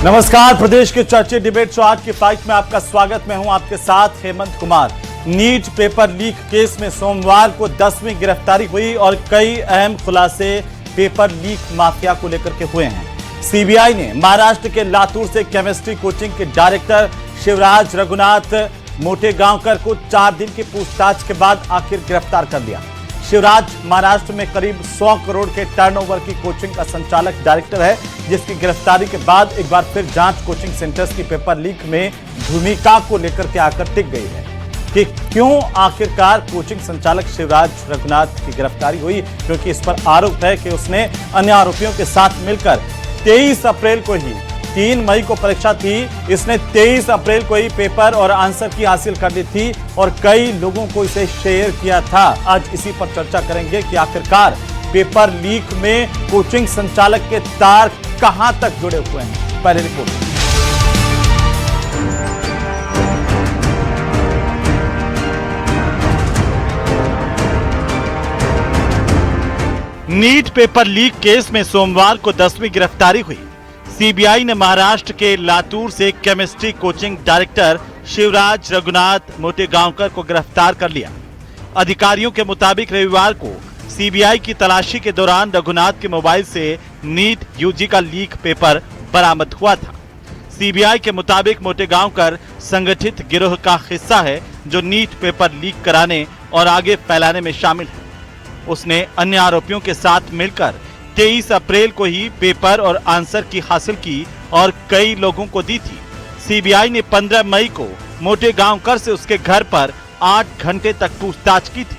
नमस्कार, प्रदेश के चर्चित डिबेट शो आज की फाइट में आपका स्वागत। मैं हूं आपके साथ Hemant Kumar. NEET paper leak case में सोमवार को 10वीं गिरफ्तारी हुई और कई अहम खुलासे पेपर लीक माफिया को लेकर के हुए हैं। सीबीआई ने महाराष्ट्र के लातूर से केमिस्ट्री कोचिंग के डायरेक्टर शिवराज रघुनाथ मोटेगांवकर को 4 दिन की पूछताछ के बाद आखिर गिरफ्तार कर लिया। शिवराज महाराष्ट्र में करीब 100 करोड़ के टर्नओवर की कोचिंग का संचालक डायरेक्टर है, जिसकी गिरफ्तारी के बाद एक बार फिर जांच कोचिंग सेंटर्स की पेपर लीक में भूमिका को लेकर के आकर टिक गई है कि क्यों आखिरकार कोचिंग संचालक शिवराज रघुनाथ की गिरफ्तारी हुई, क्योंकि इस पर आरोप है कि उसने अन्य आरोपियों के साथ मिलकर 23 अप्रैल को ही 3 मई को परीक्षा थी, इसने 23 अप्रैल को ही पेपर और आंसर की हासिल कर ली थी और कई लोगों को इसे शेयर किया था। आज इसी पर चर्चा करेंगे कि आखिरकार पेपर लीक में कोचिंग संचालक के तार कहां तक जुड़े हुए हैं। पहले रिपोर्ट। नीट पेपर लीक केस में सोमवार को 10वीं गिरफ्तारी हुई। सीबीआई ने महाराष्ट्र के लातूर से chemistry coaching director Shivraj Raghunath Motegaonkar को गिरफ्तार कर लिया। अधिकारियों के मुताबिक रविवार को सीबीआई की तलाशी के दौरान रघुनाथ के मोबाइल से नीट यूजी का लीक पेपर बरामद हुआ था। सीबीआई के मुताबिक मोटेगांवकर संगठित गिरोह का हिस्सा है जो नीट पेपर लीक कराने और आगे फैलाने में शामिल है। उसने अन्य आरोपियों के साथ मिलकर 23 अप्रैल को ही पेपर और आंसर की हासिल की और कई लोगों को दी थी। सीबीआई ने 15 मई को मोटेगांवकर से उसके घर पर 8 घंटे तक पूछताछ की थी।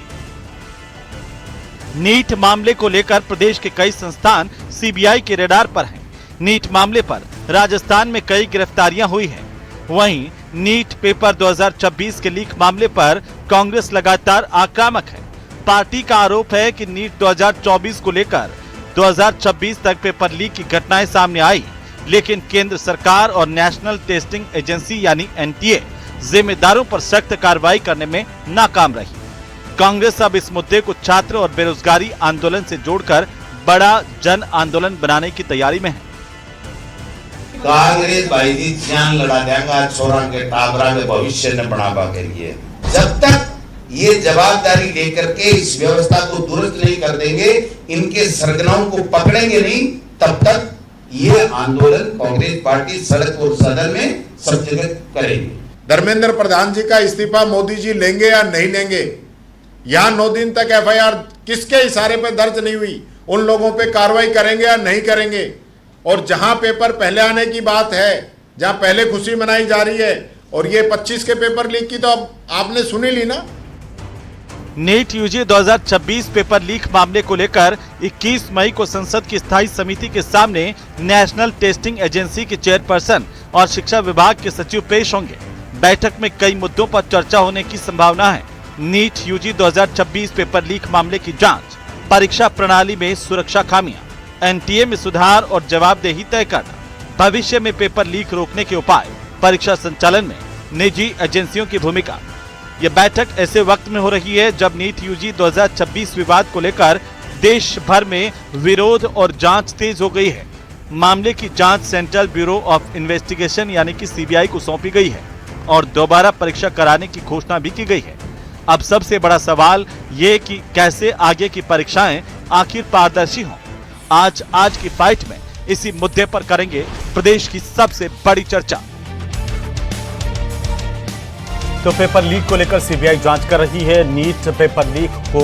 नीट मामले को लेकर प्रदेश के कई संस्थान सीबीआई के रडार पर हैं। नीट मामले पर राजस्थान में कई गिरफ्तारियां हुई हैं। वहीं नीट पेपर 2026 के लीक मामले पर कांग्रेस लगातार आक्रामक है। पार्टी का आरोप है कि नीट 2024 को लेकर 2026 तक पेपर लीक की घटनाएं सामने आई, लेकिन केंद्र सरकार और नेशनल टेस्टिंग एजेंसी यानी एनटीए जिम्मेदारों पर सख्त कार्रवाई करने में नाकाम रही। कांग्रेस अब इस मुद्दे को छात्र और बेरोजगारी आंदोलन से जोड़कर बड़ा जन आंदोलन बनाने की तैयारी में है। कांग्रेस भाई जान लड़ा देंगे छोरा के टाबरा में भविष्य न बढ़ावा करिए। जब तक ये जवाबदारी लेकर के इस व्यवस्था को दुरुस्त नहीं कर देंगे, इनके सरगनाओं को पकड़ेंगे नहीं, तब तक ये आंदोलन कांग्रेस पार्टी सड़क और सदन में सब जगह करेगी। धर्मेंद्र प्रधान जी का इस्तीफा मोदी जी लेंगे या नहीं लेंगे? यहाँ 9 दिन तक एफआईआर किसके इशारे पर दर्ज नहीं हुई? उन लोगों पे कार्रवाई करेंगे या नहीं करेंगे? और जहां पेपर पहले आने की बात है, जहां पहले खुशी मनाई जा रही है, और ये 25 के पेपर लीक की तो अब आपने सुनी ली ना। नीट यूजी 2026 पेपर लीक मामले को लेकर 21 मई को संसद की स्थायी समिति के सामने नेशनल टेस्टिंग एजेंसी के चेयरपर्सन और शिक्षा विभाग के सचिव पेश होंगे। बैठक में कई मुद्दों पर चर्चा होने की संभावना है। नीट यूजी 2026 पेपर लीक मामले की जांच, परीक्षा प्रणाली में सुरक्षा खामियां, एनटीए में सुधार और जवाबदेही तय करना, भविष्य में पेपर लीक रोकने के उपाय, परीक्षा संचालन में निजी एजेंसियों की भूमिका। यह बैठक ऐसे वक्त में हो रही है जब नीट यूजी 2026 विवाद को लेकर देश भर में विरोध और जांच तेज हो गई है। मामले की जांच सेंट्रल ब्यूरो ऑफ इन्वेस्टिगेशन यानी कि सीबीआई को सौंपी गई है और दोबारा परीक्षा कराने की घोषणा भी की गई है। अब सबसे बड़ा सवाल ये कि कैसे आगे की परीक्षाएं आखिर पारदर्शी हों। आज की फाइट में इसी मुद्दे पर करेंगे प्रदेश की सबसे बड़ी चर्चा। तो पेपर लीक को लेकर सीबीआई जांच कर रही है। नीट पेपर लीक को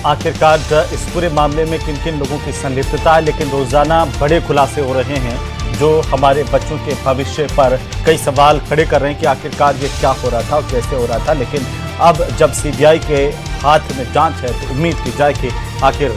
आखिरकार इस पूरे मामले में किन किन लोगों की संलिप्तता है, लेकिन रोजाना बड़े खुलासे हो रहे हैं जो हमारे बच्चों के भविष्य पर कई सवाल खड़े कर रहे हैं कि आखिरकार ये क्या हो रहा था और कैसे हो रहा था। लेकिन अब जब सीबीआई के हाथ में जांच है तो उम्मीद की जाए कि आखिर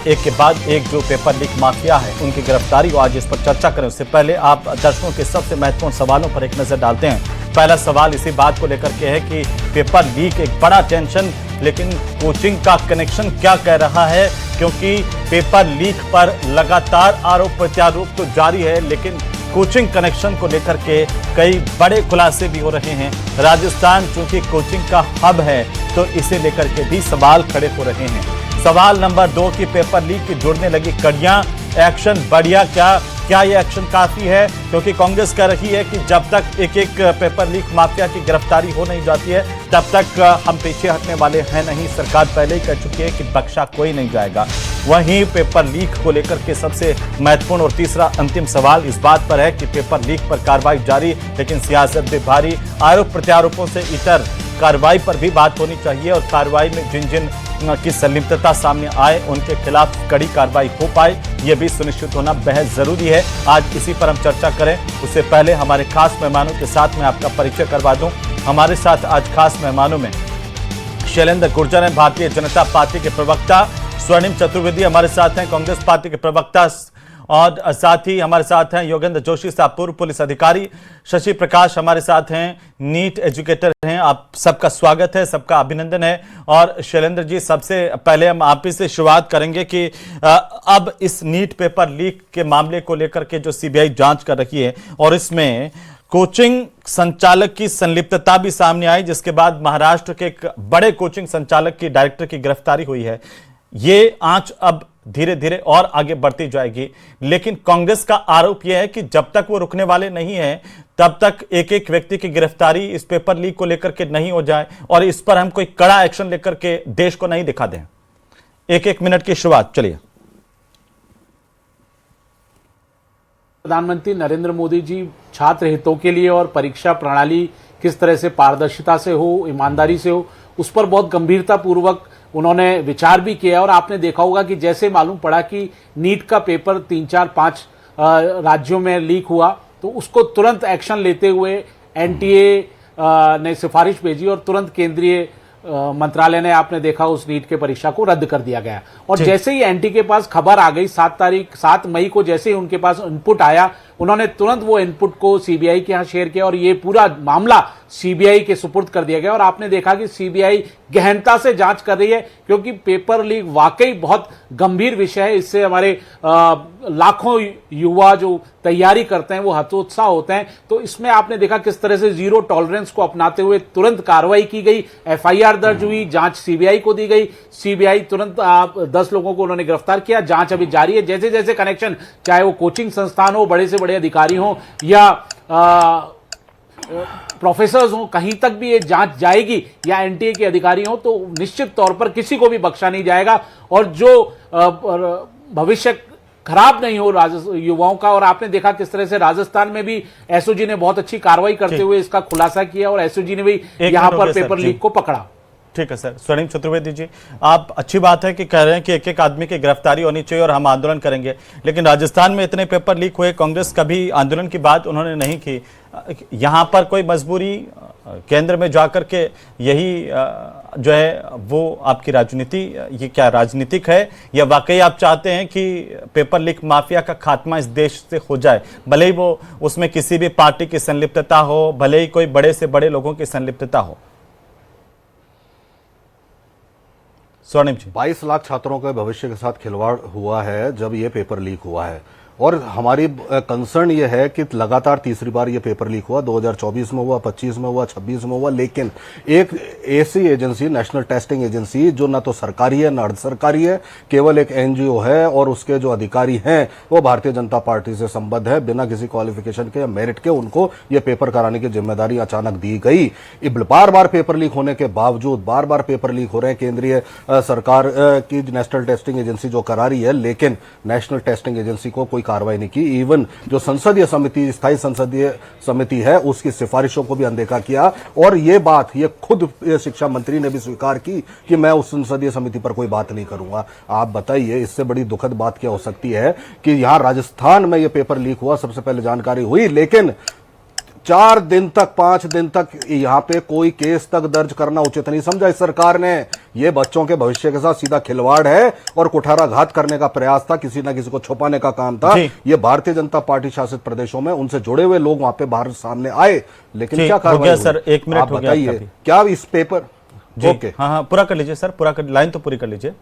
एक के बाद एक जो पेपर लीक माफिया है उनकी गिरफ्तारी हो। आज इस पर चर्चा करें उससे पहले आप दर्शकों के सबसे महत्वपूर्ण सवालों पर एक नजर डालते हैं। पहला सवाल इसी बात को लेकर के है कि पेपर लीक एक बड़ा टेंशन, लेकिन कोचिंग का कनेक्शन क्या कह रहा है, क्योंकि पेपर लीक पर लगातार आरोप प्रत्यारोप तो जारी है, लेकिन कोचिंग कनेक्शन को लेकर के कई बड़े खुलासे भी हो रहे हैं। राजस्थान चूंकि कोचिंग का हब है तो इसे लेकर के भी सवाल खड़े हो रहे हैं। सवाल नंबर 2 की पेपर लीक की जुड़ने लगी कड़ियां, एक्शन बढ़िया क्या क्या ये एक्शन काफी है? क्योंकि कांग्रेस कह रही है कि जब तक एक एक पेपर लीक माफिया की गिरफ्तारी हो नहीं जाती है तब तक हम पीछे हटने वाले हैं नहीं। सरकार पहले ही कह चुकी है कि बख्शा कोई नहीं जाएगा। वहीं पेपर लीक को लेकर के सबसे महत्वपूर्ण और तीसरा अंतिम सवाल इस बात पर है कि पेपर लीक पर कार्रवाई जारी, लेकिन सियासत भी भारी। आरोप प्रत्यारोपों से इतर कार्रवाई पर भी बात होनी चाहिए और कार्रवाई में जिन जिन की संलिप्तता सामने आए उनके खिलाफ कड़ी कार्रवाई हो पाए, यह भी सुनिश्चित होना बेहद जरूरी है। आज इसी पर हम चर्चा करें उससे पहले हमारे खास मेहमानों के साथ मैं आपका परिचय करवा दूं। हमारे साथ आज खास मेहमानों में शैलेंद्र गुर्जर हैं, भारतीय जनता पार्टी के प्रवक्ता। स्वर्णिम चतुर्वेदी हमारे साथ हैं, कांग्रेस पार्टी के प्रवक्ता। और साथ ही हमारे साथ हैं योगेंद्र जोशी साहब, पूर्व पुलिस अधिकारी। शशि प्रकाश हमारे साथ हैं, नीट एजुकेटर हैं। आप सबका स्वागत है, सबका अभिनंदन है। और शैलेंद्र जी, सबसे पहले हम आप ही से शुरुआत करेंगे कि अब इस नीट पेपर लीक के मामले को लेकर के जो सीबीआई जांच कर रही है और इसमें कोचिंग संचालक की संलिप्तता भी सामने आई, जिसके बाद महाराष्ट्र के एक बड़े कोचिंग संचालक की डायरेक्टर की गिरफ्तारी हुई है। ये आंच अब धीरे धीरे और आगे बढ़ती जाएगी, लेकिन कांग्रेस का आरोप यह है कि जब तक वो रुकने वाले नहीं हैं तब तक एक एक व्यक्ति की गिरफ्तारी इस पेपर लीक को लेकर के नहीं हो जाए और इस पर हम कोई कड़ा एक्शन लेकर के देश को नहीं दिखा दें। एक एक मिनट की शुरुआत, चलिए। प्रधानमंत्री नरेंद्र मोदी जी छात्र हितों के लिए और परीक्षा प्रणाली किस तरह से पारदर्शिता से हो, ईमानदारी से हो, उस पर बहुत गंभीरता पूर्वक उन्होंने विचार भी किया। और आपने देखा होगा कि जैसे मालूम पड़ा कि नीट का पेपर 3, 4, 5 राज्यों में लीक हुआ तो उसको तुरंत एक्शन लेते हुए एनटीए ने सिफारिश भेजी और तुरंत केंद्रीय मंत्रालय ने, आपने देखा, उस नीट के परीक्षा को रद्द कर दिया गया। और जैसे ही एनटी के पास खबर आ गई 7 मई को, जैसे ही उनके पास इनपुट आया, उन्होंने तुरंत वो इनपुट को सीबीआई के यहां शेयर किया और ये पूरा मामला सीबीआई के सुपुर्द कर दिया गया। और आपने देखा कि सीबीआई गहनता से जांच कर रही है, क्योंकि पेपर लीक वाकई बहुत गंभीर विषय है। इससे हमारे लाखों युवा जो तैयारी करते हैं वो हतोत्साह होते हैं। तो इसमें आपने देखा किस तरह से जीरो टॉलरेंस को अपनाते हुए तुरंत कार्रवाई की गई, एफआईआर दर्ज हुई, जांच सीबीआई को दी गई। सीबीआई तुरंत 10 लोगों को उन्होंने गिरफ्तार किया। जांच अभी जारी है। जैसे जैसे कनेक्शन, चाहे वो कोचिंग संस्थान हो, बड़े से बड़े अधिकारी हो या प्रोफेसर्स हो, कहीं तक भी ये जांच जाएगी या एनटीए के अधिकारी हो, तो निश्चित तौर पर किसी को भी बख्शा नहीं जाएगा। और जो भविष्य खराब नहीं हो युवाओं का। और आपने देखा किस तरह से राजस्थान में भी एसओजी ने बहुत अच्छी कार्रवाई करते हुए इसका खुलासा किया और एसओजी ने भी यहां पर पेपर लीक को पकड़ा। ठीक है सर। स्वर्णिम चतुर्वेदी जी, आप, अच्छी बात है कि कह रहे हैं कि एक एक आदमी की गिरफ्तारी होनी चाहिए और हम आंदोलन करेंगे, लेकिन राजस्थान में इतने पेपर लीक हुए, कांग्रेस कभी आंदोलन की बात उन्होंने नहीं की। यहां पर कोई मजबूरी केंद्र में जाकर के यही जो है वो आपकी राजनीति, ये क्या राजनीतिक है या वाकई आप चाहते हैं कि पेपर लीक माफिया का खात्मा इस देश से हो जाए, भले ही वो उसमें किसी भी पार्टी की संलिप्तता हो, भले ही कोई बड़े से बड़े लोगों की संलिप्तता हो? स्वर्णिम जी, 22 लाख छात्रों के भविष्य के साथ खिलवाड़ हुआ है जब ये पेपर लीक हुआ है। और हमारी कंसर्न ये है कि लगातार तीसरी बार ये पेपर लीक हुआ, 2024 में हुआ, 25 में हुआ, 26 में हुआ, लेकिन एक ऐसी एजेंसी, नेशनल टेस्टिंग एजेंसी, जो ना तो सरकारी है ना अर्ध सरकारी है, केवल एक एनजीओ है और उसके जो अधिकारी हैं वो भारतीय जनता पार्टी से संबद्ध है, बिना किसी क्वालिफिकेशन के या मेरिट के उनको ये पेपर कराने की जिम्मेदारी अचानक दी गई। बार बार पेपर लीक होने के बावजूद, बार बार पेपर लीक हो रहे हैं, केंद्रीय सरकार की नेशनल टेस्टिंग एजेंसी जो करा रही है, लेकिन नेशनल टेस्टिंग एजेंसी को कोई कार्रवाई नहीं की। इवन जो संसदीय समिति, स्थायी संसदीय समिति है, उसकी सिफारिशों को भी अनदेखा किया। और ये बात ये खुद शिक्षा मंत्री ने भी स्वीकार की कि मैं उस संसदीय समिति पर कोई बात नहीं करूंगा। आप बताइए इससे बड़ी दुखद बात क्या हो सकती है कि यहां राजस्थान में ये पेपर लीक हुआ, सबसे पहले जानकारी हुई, लेकिन 4 दिन तक, 5 दिन तक यहां पे कोई केस तक दर्ज करना उचित नहीं समझा इस सरकार ने। ये बच्चों के भविष्य के साथ सीधा खिलवाड़ है और कुठाराघात करने का प्रयास था, किसी ना किसी को छुपाने का काम था। ये भारतीय जनता पार्टी शासित प्रदेशों में उनसे जुड़े हुए लोग वहां पे बाहर सामने आए, लेकिन क्या कार्रवाई हुई? सर, 1 मिनट आप बताइए, क्या इस पेपर? ओके, हाँ, पूरा कर लीजिए सर, पूरा कर, लाइन तो पूरी कर लीजिए।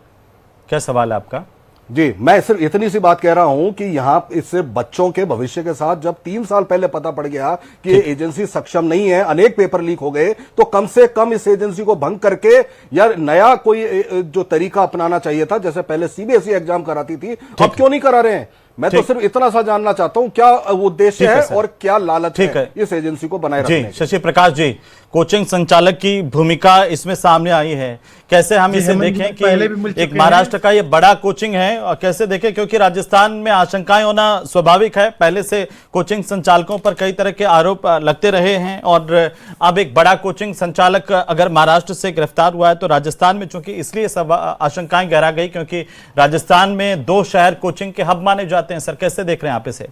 क्या सवाल है आपका? जी, मैं सिर्फ इतनी सी बात कह रहा हूं कि यहां इससे बच्चों के भविष्य के साथ जब 3 साल पहले पता पड़ गया कि ये एजेंसी सक्षम नहीं है, अनेक पेपर लीक हो गए, तो कम से कम इस एजेंसी को भंग करके या नया कोई जो तरीका अपनाना चाहिए था, जैसे पहले सीबीएसई एग्जाम कराती थी, अब क्यों नहीं करा रहे हैं? मैं तो सिर्फ इतना सा जानना चाहता हूं क्या उद्देश्य है और क्या लालच है इस एजेंसी को बनाए रखने की। शशि प्रकाश जी, कोचिंग संचालक की भूमिका इसमें सामने आई है, कैसे हम इसे देखें कि एक महाराष्ट्र का ये बड़ा कोचिंग है, और कैसे देखें, क्योंकि राजस्थान में आशंकाएं होना स्वाभाविक है, पहले से कोचिंग संचालकों पर कई तरह के आरोप लगते रहे हैं, और अब एक बड़ा कोचिंग संचालक अगर महाराष्ट्र से गिरफ्तार हुआ है तो राजस्थान में चूंकि इसलिए सब आशंकाएं गहरा गई क्योंकि राजस्थान में 2 शहर कोचिंग के हब माने जाते हैं। सर, कैसे देख रहे हैं आप इसे?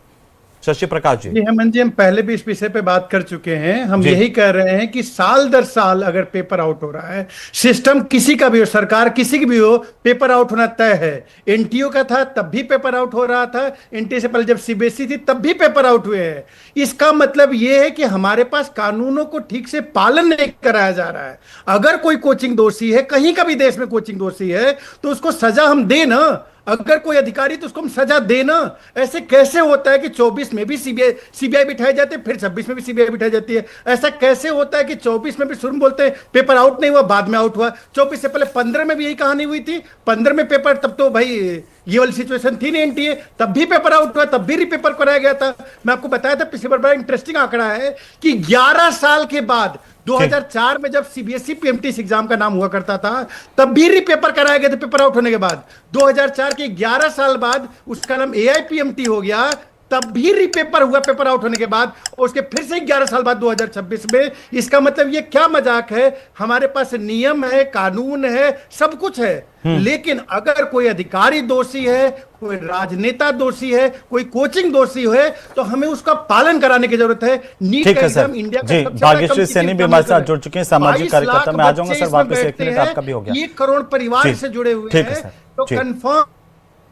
शशि प्रकाश जी। हेमंत जी, हम पहले भी इस विषय पे बात कर चुके हैं। हम यही कह रहे हैं कि साल दर साल अगर पेपर आउट हो रहा है, सिस्टम किसी का भी हो, सरकार किसी की भी हो, पेपर आउट होना तय है। एनटीओ का था तब भी पेपर आउट हो रहा था, एनटीए से पहले जब सीबीएसई थी तब भी पेपर आउट हुए हैं। इसका मतलब यह है कि हमारे पास कानूनों को ठीक से पालन नहीं कराया जा रहा है। अगर कोई कोचिंग दोषी है, कहीं का भी देश में कोचिंग दोषी है, तो उसको सजा हम दे ना। अगर कोई अधिकारी तो उसको हम सजा देना। ऐसे कैसे होता है कि 24 में भी सीबीआई बिठाई जाती है, फिर 26 में भी सीबीआई बिठाई जाती है? ऐसा कैसे होता है कि 24 में भी शुरू बोलते हैं पेपर आउट नहीं हुआ, बाद में आउट हुआ? 24 से पहले 15 में भी यही कहानी हुई थी। 15 में पेपर, तब तो भाई ये वाली सिचुएशन थी नहीं एनटीए, तब भी पेपर आउट हुआ, तब भी रीपेपर कराया गया था। मैं आपको बताया था पिछली बार, बड़ा इंटरेस्टिंग आंकड़ा है कि 11 साल के बाद 2004 में जब सीबीएसई पीएमटी एग्जाम का नाम हुआ करता था, तब भी रीपेपर कराए गए थे पेपर आउट होने के बाद। 2004 के 11 साल बाद उसका नाम एआईपीएमटी हो गया, तब भी रीपेपर हुआ पेपर आउट होने के बाद, और उसके फिर से 11 साल बाद 2026 में। इसका मतलब ये क्या मजाक है? हमारे पास नियम है, कानून है, सब कुछ है, लेकिन अगर कोई अधिकारी दोषी है, कोई राजनेता दोषी है, कोई कोचिंग दोषी है, तो हमें उसका पालन कराने की जरूरत है। नीट का एग्जाम इंडिया का सबसे बड़ा भाग्यश्री सैनी भी हमारे साथ जुड़ चुके हैं, सामाजिक कार्यकर्ता। मैं आ जाऊंगा सर वापस, 1 मिनट आपका भी हो गया। 1 करोड़ परिवार से जुड़े हुए हैं, तो कंफर्म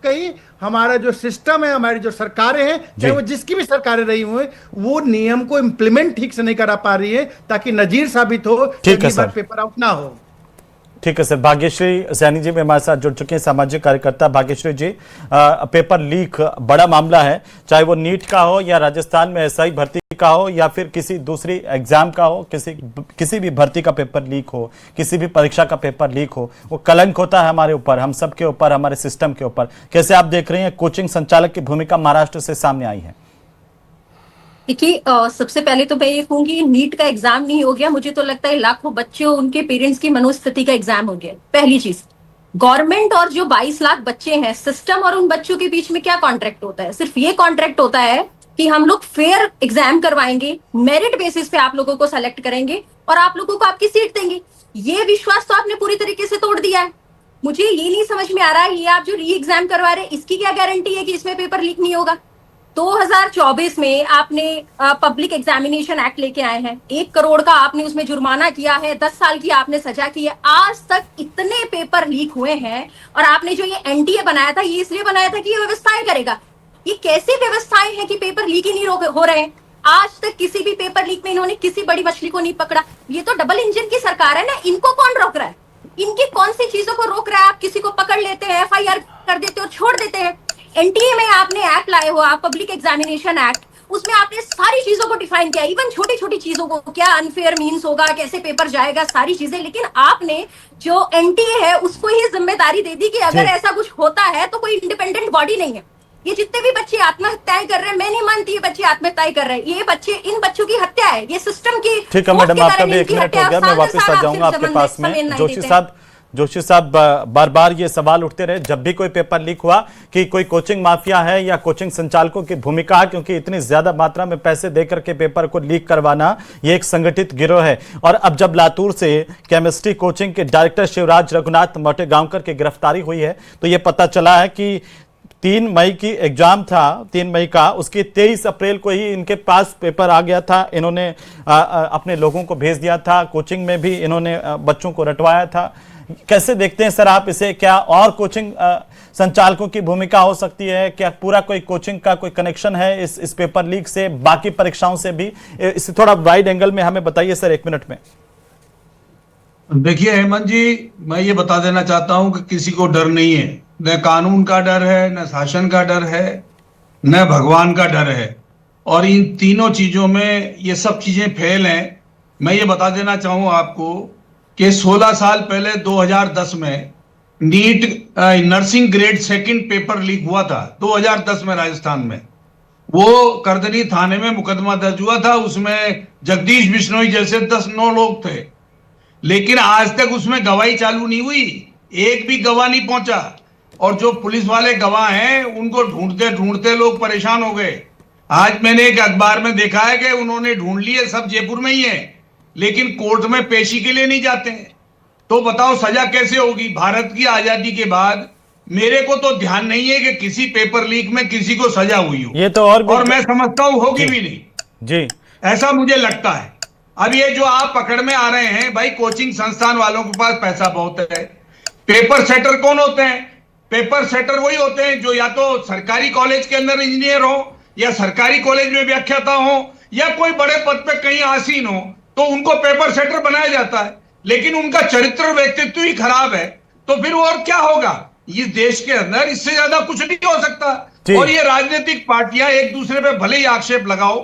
कहीं हमारा जो सिस्टम है, हमारी जो सरकारें हैं, चाहे वो जिसकी भी सरकारें रही हुई, वो नियम को इंप्लीमेंट ठीक से नहीं करा पा रही है, ताकि नजीर साबित हो कि पेपर आउट ना हो। ठीक है सर। भाग्यश्री सैनी जी भी हमारे साथ जुड़ चुके हैं, सामाजिक कार्यकर्ता। भाग्यश्री जी, पेपर लीक बड़ा मामला है, चाहे वो नीट का हो या राजस्थान में एसआई भर्ती का हो या फिर किसी दूसरी एग्जाम का हो, किसी भी भर्ती का पेपर लीक हो, किसी भी परीक्षा का पेपर लीक हो, वो कलंक होता है हमारे ऊपर, हम सब के ऊपर, हमारे सिस्टम के ऊपर। कैसे आप देख रहे हैं कोचिंग संचालक की भूमिका महाराष्ट्र से सामने आई है? देखिए, सबसे पहले तो मैं ये कहूंगी, नीट का एग्जाम नहीं हो गया, मुझे तो लगता है लाखों बच्चे और उनके पेरेंट्स की मनोस्थिति का एग्जाम हो गया। पहली चीज, गवर्नमेंट और जो 22 लाख बच्चे हैं, सिस्टम और उन बच्चों के बीच में क्या कॉन्ट्रैक्ट होता है? सिर्फ ये कॉन्ट्रैक्ट होता है कि हम लोग फेयर एग्जाम करवाएंगे, मेरिट बेसिस पे आप लोगों को सेलेक्ट करेंगे और आप लोगों को आपकी सीट देंगे। ये विश्वास तो आपने पूरी तरीके से तोड़ दिया है। मुझे ये नहीं समझ में आ रहा है, ये आप जो री एग्जाम करवा रहे हैं, इसकी क्या गारंटी है कि इसमें पेपर लीक नहीं होगा? 2024 में आपने पब्लिक एग्जामिनेशन एक्ट लेके आए हैं, 1 करोड़ का आपने उसमें जुर्माना किया है, 10 साल की आपने सजा की है। आज तक इतने पेपर लीक हुए हैं, और आपने जो ये एनटीए बनाया था, ये इसलिए बनाया था कि ये व्यवस्थाएं करेगा। ये कैसी व्यवस्थाएं हैं कि पेपर लीक ही नहीं हो रहे हैं? आज तक किसी भी पेपर लीक में इन्होंने किसी बड़ी मछली को नहीं पकड़ा। ये तो डबल इंजन की सरकार है ना, इनको कौन रोक रहा है? इनकी कौन सी चीजों को रोक रहा है? आप किसी को पकड़ लेते हैं, एफआईआर कर देते हो, छोड़ देते हैं। एनटीए में आपने एक्ट लाए हो, आप पब्लिक एग्जामिनेशन एक्ट, उसमें आपने सारी चीजों को डिफाइन किया, इवन छोटी छोटी चीजों को, क्या अनफेयर मींस होगा, कैसे पेपर जाएगा, सारी चीजें। लेकिन आपने जो एनटीए है उसको ही जिम्मेदारी दे दी कि अगर ऐसा कुछ होता है तो कोई इंडिपेंडेंट बॉडी नहीं है। ये जितने भी बच्चे आत्महत्याएं कर रहे हैं, मैं नहीं मानती ये बच्चे आत्महत्याएं कर रहे हैं, ये बच्चे, इन बच्चों की हत्या है, ये सिस्टम की। ठीक है मैडम, आपका भी 1 मिनट हो गया, मैं वापस आ जाऊंगा आपके पास में। जोशी साहब, बार बार ये सवाल उठते रहे जब भी कोई पेपर लीक हुआ कि कोई कोचिंग माफिया है या कोचिंग संचालकों की भूमिका है, क्योंकि इतनी ज्यादा मात्रा में पैसे देकर के पेपर को लीक करवाना ये एक संगठित गिरोह है। और अब जब लातूर से केमिस्ट्री कोचिंग के डायरेक्टर शिवराज रघुनाथ मोटेगांवकर की गिरफ्तारी हुई है, तो ये पता चला है कि 3 मई की एग्जाम था, 3 मई का, उसकी 23 अप्रैल को ही इनके पास पेपर आ गया था। इन्होंने अपने लोगों को भेज दिया था, कोचिंग में भी इन्होंने बच्चों को रटवाया था। कैसे देखते हैं सर आप इसे? क्या और कोचिंग संचालकों की भूमिका हो सकती है? क्या पूरा कोई कोचिंग का कोई कनेक्शन है इस पेपर लीक से, बाकी परीक्षाओं से भी? इसे थोड़ा वाइड एंगल में हमें बताइए सर, 1 मिनट में। देखिए हेमंत जी, मैं ये बता देना चाहता हूं कि किसी को डर नहीं है, न कानून का डर है, न शासन का डर है, न भगवान का डर है, और इन तीनों चीजों में ये सब चीजें फेल हैं। मैं ये बता देना चाहूँ आपको कि 16 साल पहले 2010 में NEET nursing grade second paper leak हुआ था 2010 में राजस्थान में। वो करदनी थाने में मुकदमा दर्ज हुआ था, उसमें जगदीश बिश्नोई जैसे 10-9 लोग थे, लेकिन आज तक उसमें गवाही चालू नहीं हुई, एक भी गवाह नहीं पहुंचा। और जो पुलिस वाले गवाह हैं उनको ढूंढते ढूंढते लोग परेशान हो गए। आज मैंने एक अखबार में देखा है कि उन्होंने ढूंढ लिए, सब जयपुर में ही है, लेकिन कोर्ट में पेशी के लिए नहीं जाते हैं। तो बताओ सजा कैसे होगी? भारत की आजादी के बाद मेरे को तो ध्यान नहीं है कि किसी पेपर लीक में किसी को सजा हुई हो। ये तो और मैं समझता हूं होगी भी नहीं जी, ऐसा मुझे लगता है। अब ये जो आप पकड़ में आ रहे हैं भाई, कोचिंग संस्थान वालों के पास पैसा बहुत है। पेपर सेटर कौन होते हैं? पेपर सेटर वही होते हैं जो या तो सरकारी कॉलेज के अंदर इंजीनियर हो, या सरकारी कॉलेज में व्याख्याता हो, या कोई बड़े पद पे कहीं आसीन हो, तो उनको पेपर सेटर बनाया जाता है। लेकिन उनका चरित्र व्यक्तित्व ही खराब है, तो फिर और क्या होगा इस देश के अंदर? इससे ज्यादा कुछ नहीं हो सकता। और ये राजनीतिक पार्टियां एक दूसरे पे भले ही आक्षेप लगाओ,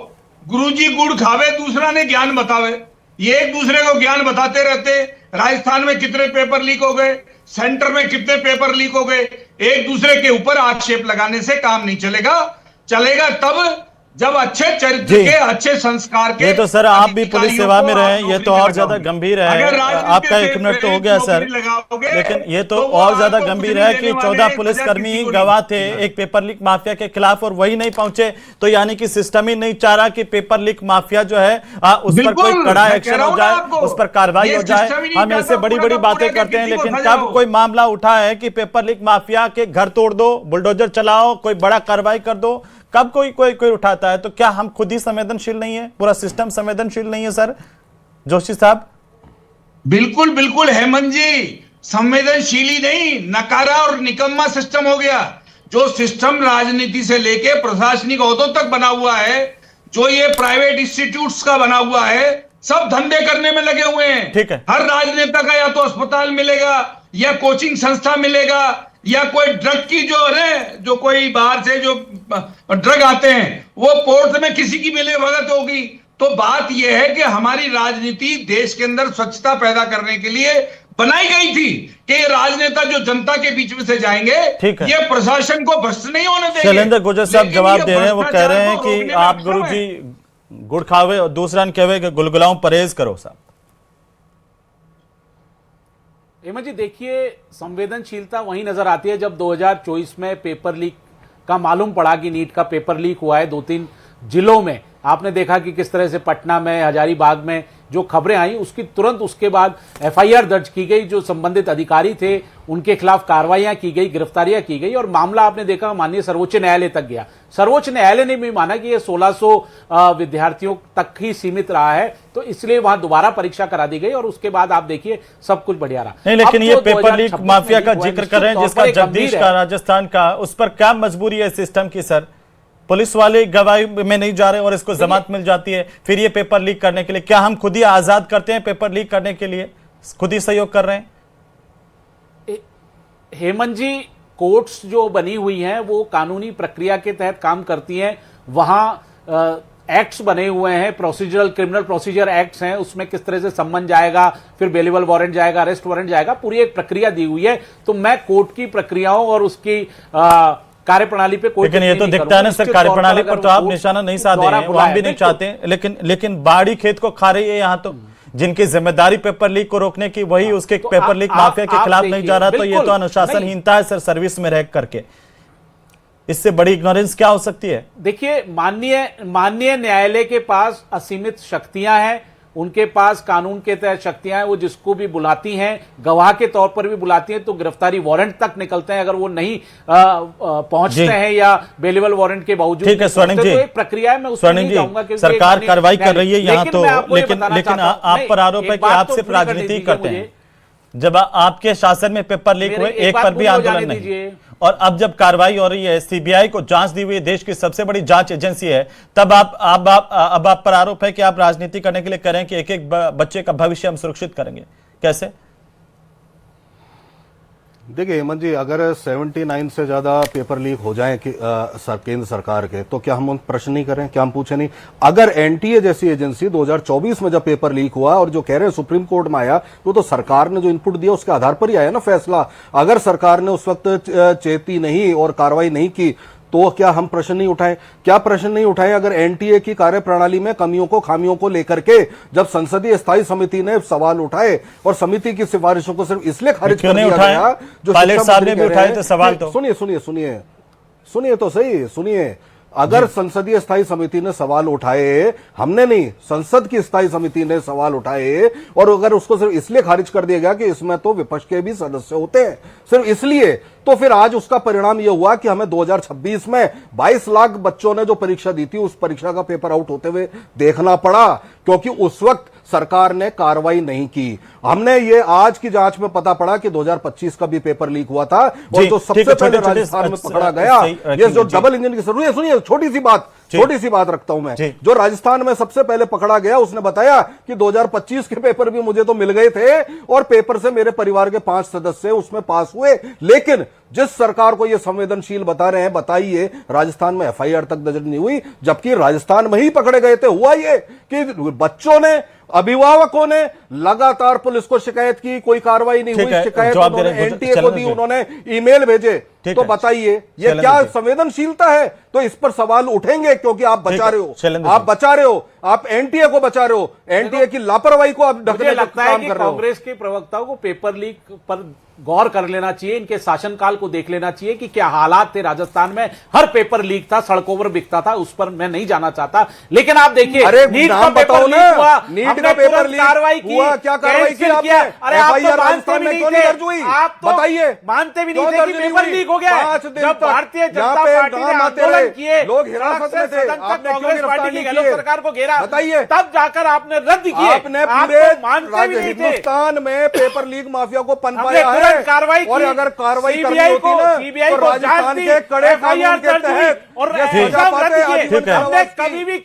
गुरुजी गुड़ खावे दूसरा ने ज्ञान बतावे, ये एक दूसरे को ज्ञान बताते रहते। राजस्थान में कितने पेपर लीक हो गए, सेंटर में कितने पेपर लीक हो गए, एक दूसरे के ऊपर आक्षेप लगाने से काम नहीं चलेगा। चलेगा तब जब अच्छे चरित्र के, अच्छे संस्कार के। ये तो सर आप भी पुलिस सेवा में रहे, ये तो और ज्यादा गंभीर है। आपका 1 मिनट तो हो गया सर, लेकिन ये तो और ज्यादा गंभीर है कि 14 पुलिसकर्मी गवाह थे एक पेपर लीक माफिया के खिलाफ और वही नहीं पहुंचे, तो यानी कि सिस्टम ही नहीं चाह रहा कि पेपर लीक माफिया जो है उस पर कोई कड़ा एक्शन हो जाए, उस पर कार्रवाई हो जाए। हम ऐसे बड़ी बड़ी बातें करते हैं, लेकिन कब कोई मामला उठा है कि पेपर लीक माफिया के घर तोड़ दो, बुलडोजर चलाओ, कोई बड़ा कार्रवाई कर दो? कब कोई उठाता है? तो क्या हम खुद ही संवेदनशील नहीं है, पूरा सिस्टम संवेदनशील नहीं है सर जोशी साहब? बिल्कुल बिल्कुल हेमंत जी, संवेदनशील ही नहीं, नकारा और निकम्मा सिस्टम हो गया। जो सिस्टम राजनीति से लेके प्रशासनिक ओहदों तक बना हुआ है, जो ये प्राइवेट इंस्टीट्यूट्स का बना हुआ है, सब धंधे करने में लगे हुए हैं। ठीक है। हर राजनेता का या तो अस्पताल मिलेगा, या कोचिंग संस्था मिलेगा, या कोई ड्रग की जो कोई बाहर से जो ड्रग आते हैं वो पोर्ट में किसी की मिले भगत होगी। तो बात यह है कि हमारी राजनीति देश के अंदर स्वच्छता पैदा करने के लिए बनाई गई थी कि ये राजनेता जो जनता के बीच में से जाएंगे, ये प्रशासन को भ्रष्ट नहीं होने देंगे। शैलेंद्र गुर्जर साहब जवाब दे रहे हैं, वो कह रहे हैं कि आप गुरुजी गुड़ खावे और दूसरा ने कहे कि गुलगुलाओं परहेज करो साहब। हेमंत जी देखिए, संवेदनशीलता वहीं नजर आती है जब 2024 में पेपर लीक का मालूम पड़ा कि नीट का पेपर लीक हुआ है 2-3 जिलों में। आपने देखा कि किस तरह से पटना में, हजारीबाग में जो खबरें आई, उसकी तुरंत उसके बाद एफआईआर दर्ज की गई, जो संबंधित अधिकारी थे उनके खिलाफ कार्रवाइयां की गई, गिरफ्तारियां की गई, और मामला आपने देखा माननीय सर्वोच्च न्यायालय तक गया। सर्वोच्च न्यायालय ने भी माना कि यह 1600 विद्यार्थियों तक ही सीमित रहा है, तो इसलिए वहां दोबारा परीक्षा करा दी गई और उसके बाद आप देखिए सब कुछ बढ़िया रहा। नहीं, लेकिन ये पेपर लीक माफिया का जिक्र कर रहे हैं जिसका जगदीश का, राजस्थान का, उस पर क्या मजबूरी है सिस्टम की सर? पुलिस वाले गवाही में नहीं जा रहे और इसको जमानत मिल जाती है, फिर ये पेपर लीक करने के लिए क्या हम खुद ही आजाद करते हैं पेपर लीक करने के लिए? खुद ही सहयोग कर रहे हैं? हेमंत जी, कोर्ट्स जो बनी हुई हैं वो कानूनी प्रक्रिया के तहत काम करती हैं। वहां एक्ट्स बने हुए हैं, प्रोसीजरल क्रिमिनल प्रोसीजर एक्ट्स हैं, उसमें किस तरह से सम्मन जाएगा, फिर बेलेबल वारंट जाएगा, अरेस्ट वारंट जाएगा, पूरी एक प्रक्रिया दी हुई है। तो मैं कोर्ट की प्रक्रियाओं और उसकी कार्यप्रणाली पे कोई, लेकिन ये तो दिखता है ना सर, कार्यप्रणाली पर तो आप निशाना नहीं साधे हैं, वो हम भी नहीं चाहते, लेकिन बाड़ी खेत को खा रही है यहाँ तो। जिनकी जिम्मेदारी पेपर लीक को रोकने की, वही उसके पेपर लीक माफिया के खिलाफ नहीं जा रहा, तो ये तो अनुशासनहीनता है सर, सर्विस में रह करके। इससे बड़ी इग्नोरेंस क्या हो सकती है? देखिए, माननीय न्यायालय के पास असीमित शक्तियां हैं, उनके पास कानून के तहत शक्तियां हैं, वो जिसको भी बुलाती हैं, गवाह के तौर पर भी बुलाती हैं, तो गिरफ्तारी वारंट तक निकलते हैं अगर वो नहीं पहुंचते हैं या बेलेबल वारंट के बावजूद। ठीक है स्वर्णिम जी, तो एक प्रक्रिया है, मैं उसमें नहीं जाऊंगा कि सरकार कार्रवाई कर रही है यहाँ तो, लेकिन आप पर आरोप है कि आप सिर्फ राजनीति करते हैं। जब आपके शासन में पेपर लीक हुए, एक पर भी आंदोलन नहीं, और अब जब कार्रवाई हो रही है, सीबीआई को जांच दी हुई है, देश की सबसे बड़ी जांच एजेंसी है, तब आप पर आरोप है कि आप राजनीति करने के लिए करें कि एक एक बच्चे का भविष्य हम सुरक्षित करेंगे। कैसे? देखिए हेमंत जी, अगर 79 से ज्यादा पेपर लीक हो जाएं कि केंद्र सरकार के, तो क्या हम उन प्रश्न नहीं करें, क्या हम पूछे नहीं? अगर एनटीए जैसी एजेंसी 2024 में जब पेपर लीक हुआ और जो कह रहे हैं सुप्रीम कोर्ट में आया, तो सरकार ने जो इनपुट दिया उसके आधार पर ही आया ना फैसला। अगर सरकार ने उस वक्त चेती नहीं और कार्रवाई नहीं की तो क्या हम प्रश्न नहीं उठाएं? क्या प्रश्न नहीं उठाएं अगर एनटीए की कार्यप्रणाली में कमियों को, खामियों को लेकर के जब संसदीय स्थायी समिति ने सवाल उठाए और समिति की सिफारिशों को सिर्फ इसलिए खारिज कर दिया गया, जो पायलट साहब ने भी उठाए थे सवाल। तो सुनिए तो सही, सुनिए। अगर संसदीय स्थायी समिति ने सवाल उठाए, हमने नहीं, संसद की स्थायी समिति ने सवाल उठाए, और अगर उसको सिर्फ इसलिए खारिज कर दिया गया कि इसमें तो विपक्ष के भी सदस्य होते हैं, सिर्फ इसलिए, तो फिर आज उसका परिणाम यह हुआ कि हमें 2026 में 22 लाख बच्चों ने जो परीक्षा दी थी उस परीक्षा का पेपर आउट होते हुए देखना पड़ा, क्योंकि उस वक्त सरकार ने कार्रवाई नहीं की। हमने ये आज की जांच में पता पड़ा कि 2025 का भी पेपर लीक हुआ था, और जो सबसे पहले राजस्थान में पकड़ा गया, ये जो डबल इंजन की, सुनिए छोटी सी बात रखता हूं मैं, जो राजस्थान में सबसे पहले पकड़ा गया उसने बताया कि 2025 के पेपर भी मुझे तो मिल गए थे और पेपर से मेरे परिवार के 5 सदस्य उसमें पास हुए। लेकिन जिस सरकार को यह संवेदनशील बता रहे हैं, बताइए राजस्थान में एफआईआर तक दर्ज नहीं हुई, जबकि राजस्थान में ही पकड़े गए थे। हुआ ये कि बच्चों ने, अभिभावकों ने लगातार पुलिस को शिकायत की, कोई कार्रवाई नहीं हुई, शिकायत एनटीए को दी, उन्होंने ईमेल भेजे। तो बताइए ये क्या संवेदनशीलता है? तो इस पर सवाल उठेंगे, क्योंकि आप बचा रहे हो, आप एनटीए को बचा रहे हो, एनटीए की लापरवाही को आप ढकने का काम कर रहे हो। कांग्रेस के प्रवक्ताओं को पेपर लीक पर गौर कर लेना चाहिए, इनके शासनकाल को देख लेना चाहिए कि क्या हालात थे राजस्थान में। हर पेपर लीक था, सड़कों पर बिकता था, उस पर मैं नहीं जाना चाहता, लेकिन आप देखिए नीट का पेपर लीक हुआ, हमने तुरंत कार्रवाई की, क्या कार्रवाई की आपने? अरे आप तो मानते भी नहीं थे, आप तो मानते भी नहीं थे कि पेपर लीक हो गया। जब भारतीय जनता पार्टी ने आंदोलन किए, लोग हिरासत में थे, आपने कांग्रेस पार्टी की गहलोत सरकार को घेरा, बताइए, तब जाकर आपने रद्द किए। आपने पूरे हिंदुस्तान में पेपर लीक माफिया को पनपाया है, कार्रवाई और अगर कार्रवाई करनी होती ना, तो राजस्थान के कड़े कानून के तहत और कभी भी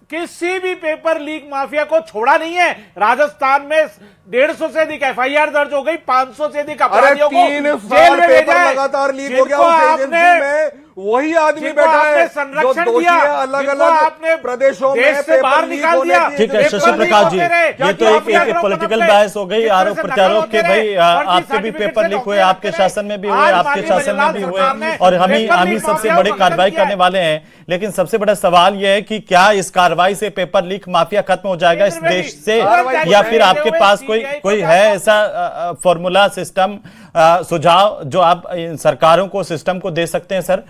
किसी भी पेपर लीक माफिया को छोड़ा नहीं है। राजस्थान में 150 से अधिक एफआईआर दर्ज हो गई, 500 से अधिक अपराधियों को जेल में भेजा है। लगातार लीक हो गया उस एजेंसी में, वही आदमी बैठा है जो दोषी है, अलग अलग प्रदेशों में से बाहर निकाल दिया। ठीक है शशि प्रकाश जी, ये तो एक पॉलिटिकल बहस हो गई, आरोप प्रत्यारोप के। भाई आपके भी पेपर लीक हुए, आपके शासन में भी हुए, आपके शासन में भी हुए, और हम ही सबसे बड़ी कार्रवाई करने वाले हैं। लेकिन सबसे बड़ा सवाल यह है कि क्या इस कार्रवाई से पेपर लीक माफिया खत्म हो जाएगा इस देश से, या फिर आपके पास कोई है ऐसा फॉर्मूला, सिस्टम, सुझाव जो आप सरकारों को, सिस्टम को दे सकते हैं? सर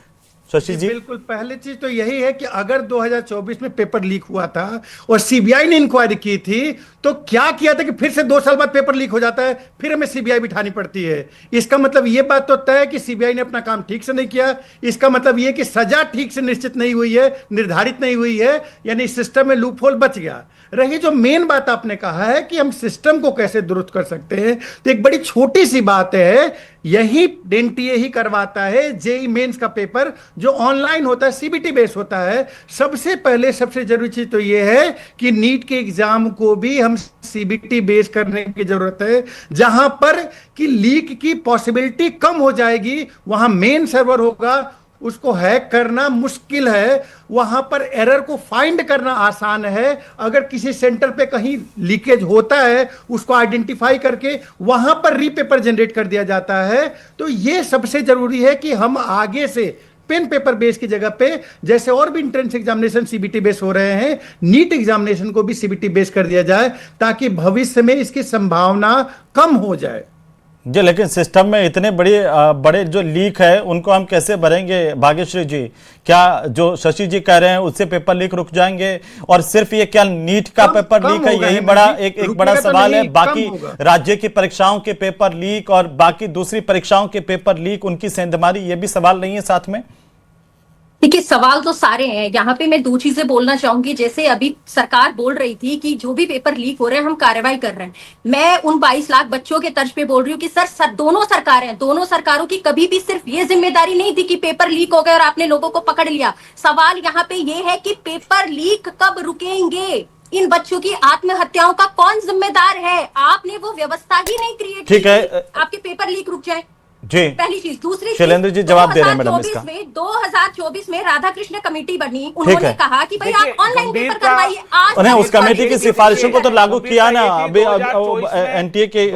शशि जी, बिल्कुल, पहली चीज तो यही है कि अगर 2024 में पेपर लीक हुआ था और सीबीआई ने इंक्वायरी की थी, तो क्या किया था कि फिर से 2 साल बाद पेपर लीक हो जाता है, फिर हमें सीबीआई बिठानी पड़ती है। इसका मतलब यह बात तो तय है कि सीबीआई ने अपना काम ठीक से नहीं किया। इसका मतलब यह कि सजा ठीक से निश्चित नहीं हुई है, निर्धारित नहीं हुई है, यानी सिस्टम में लूपहोल बच गया। रही जो मेन बात आपने कहा है कि हम सिस्टम को कैसे दुरुस्त कर सकते हैं, तो एक बड़ी छोटी सी बात है, यही एनटीए ही करवाता है जेईई मेंस का पेपर जो ऑनलाइन होता है, सीबीटी बेस होता है। सबसे पहले सबसे जरूरी चीज तो यह है कि नीट के एग्जाम को भी हम सीबीटी बेस करने की जरूरत है, जहां पर कि लीक की पॉसिबिलिटी कम हो जाएगी। वहां मेन सर्वर होगा, उसको हैक करना मुश्किल है, वहां पर एरर को फाइंड करना आसान है। अगर किसी सेंटर पे कहीं लीकेज होता है, उसको आइडेंटिफाई करके वहां पर रीपेपर जनरेट कर दिया जाता है। तो ये सबसे जरूरी है कि हम आगे से पेन पेपर बेस की जगह पे, जैसे और भी एंट्रेंस एग्जामिनेशन सीबीटी बेस हो रहे हैं, नीट एग्जामिनेशन को भी सीबीटी बेस कर दिया जाए, ताकि भविष्य में इसकी संभावना कम हो जाए। जी, लेकिन सिस्टम में इतने बड़े जो लीक है उनको हम कैसे भरेंगे भाग्यश्री जी? क्या जो शशि जी कह रहे हैं उससे पेपर लीक रुक जाएंगे? और सिर्फ ये क्या नीट का पेपर लीक है, यही बड़ा एक बड़ा सवाल है? बाकी राज्य की परीक्षाओं के पेपर लीक और बाकी दूसरी परीक्षाओं के पेपर लीक, उनकी सेंधमारी, ये भी सवाल नहीं है साथ में? देखिए, सवाल तो सारे हैं। यहाँ पे मैं 2 चीजें बोलना चाहूंगी। जैसे अभी सरकार बोल रही थी कि जो भी पेपर लीक हो रहे हैं हम कार्रवाई कर रहे हैं। मैं उन 22 लाख बच्चों के तर्ज पे बोल रही हूँ कि सर दोनों सरकारें, दोनों सरकारों की कभी भी सिर्फ ये जिम्मेदारी नहीं थी कि पेपर लीक हो गए और आपने लोगों को पकड़ लिया। सवाल यहाँ पे ये है कि पेपर लीक कब रुकेंगे। इन बच्चों की आत्महत्याओं का कौन जिम्मेदार है? आपने वो व्यवस्था ही नहीं क्रिएट की। ठीक है। आपके पेपर लीक रुक जाए, जी पहली चीज। दूसरी चीज, शैलेंद्र जी जवाब दे रहे हैं मैडम इसका। 2024 में राधाकृष्ण कमेटी बनी, उन्होंने है। कहा कि भाई देखिए, आप ऑनलाइन पेपर गंभीरता- करवाइए। आज उन्हें उस कमेटी की सिफारिशों को तो लागू किया ना, अभी 2024 में एनटीए के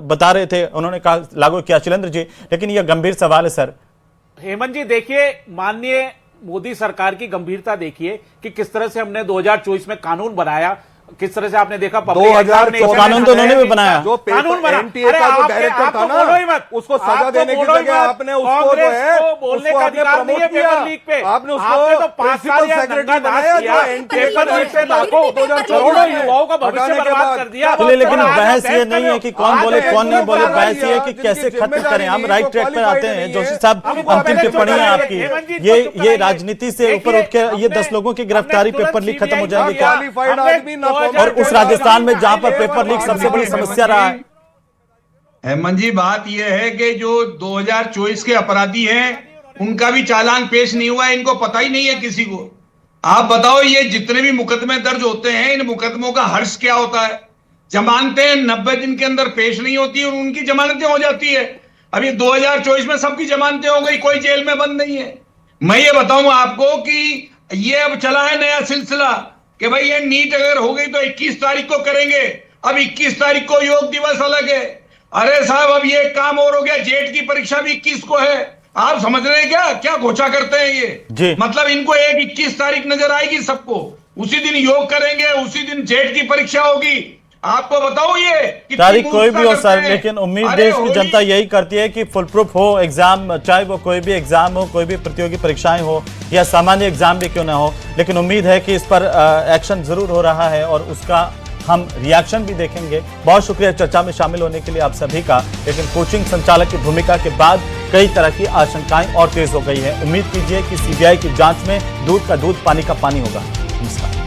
बता रहे थे, उन्होंने कहा लागू किया शैलेंद्र जी, लेकिन यह गंभीर सवाल है सर। हेमंत जी देखिए, माननीय मोदी सरकार की गंभीरता देखिए कि किस तरह से हमने 2024 में कानून बनाया, किस तरह से आपने देखा पब्लिक 2014 कानून तो उन्होंने भी बनाया। जो कानून बना। एनटीए का जो डायरेक्टर था ना, उसको सजा देने की जगह आपने उसको जो है बोलने उसको का आपने अधिकार नहीं है प्रमोट किया। पेपर लीक पे। आपने उसको आपने तो 5 साल प्रिंसिपल सेक्रेटरी बनाया जो एनटीए पेपर लीक पे लाखों करोड़ों युवाओं का भविष्य बर्बाद कर दिया। चलिए, लेकिन बहस ये नहीं है कि कौन बोले कौन नहीं बोले, बहस ये है कि कैसे खत्म करें। हम राइट ट्रैक पर आते हैं। जोशी साहब, अंतिम टिप्पणी है आपकी। ये राजनीति से ऊपर उठ के ये 10 लोगों की गिरफ्तारी, पेपर लीक खत्म हो जाएंगे क्या? क्वालिफाइड आदमी ना और उस राजस्थान में जहां पर पेपर लीक सबसे बड़ी समस्या रहा है। हेमंत जी, बात यह है कि जो 2024 के अपराधी हैं उनका भी चालान पेश नहीं हुआ है, इनको पता ही नहीं है किसी को। आप बताओ, ये जितने भी मुकदमे दर्ज होते हैं, इन मुकदमों का हर्ष क्या होता है? जमानतें 90 दिन के अंदर पेश नहीं होती और उनकी जमानतें हो जाती है। अभी 2024 में सबकी जमानतें हो गई, कोई जेल में बंद नहीं है। मैं ये बताऊं आपको कि ये अब चला है नया सिलसिला कि भाई ये नीट अगर हो गई तो 21 तारीख को करेंगे। अब 21 तारीख को योग दिवस अलग है। अरे साहब, अब ये काम और हो गया, जेट की परीक्षा भी 21 को है। आप समझ रहे हैं क्या घोषणा करते हैं जी। ये? मतलब इनको एक 21 तारीख नजर आएगी सबको, उसी दिन योग करेंगे, उसी दिन जेट की परीक्षा होगी। आपको बताओ ये तारीख कोई भी हो सर, लेकिन उम्मीद देश की जनता यही करती है कि फुल प्रूफ हो एग्जाम, चाहे वो कोई भी एग्जाम हो, कोई भी प्रतियोगी परीक्षाएं हो या सामान्य एग्जाम भी क्यों ना हो। लेकिन उम्मीद है कि इस पर एक्शन जरूर हो रहा है और उसका हम रिएक्शन भी देखेंगे। बहुत शुक्रिया चर्चा में शामिल होने के लिए आप सभी का। लेकिन कोचिंग संचालक की भूमिका के बाद कई तरह की आशंकाएं और तेज हो गई है। उम्मीद कीजिए कि सीबीआई की जांच में दूध का दूध, पानी का पानी होगा। नमस्कार।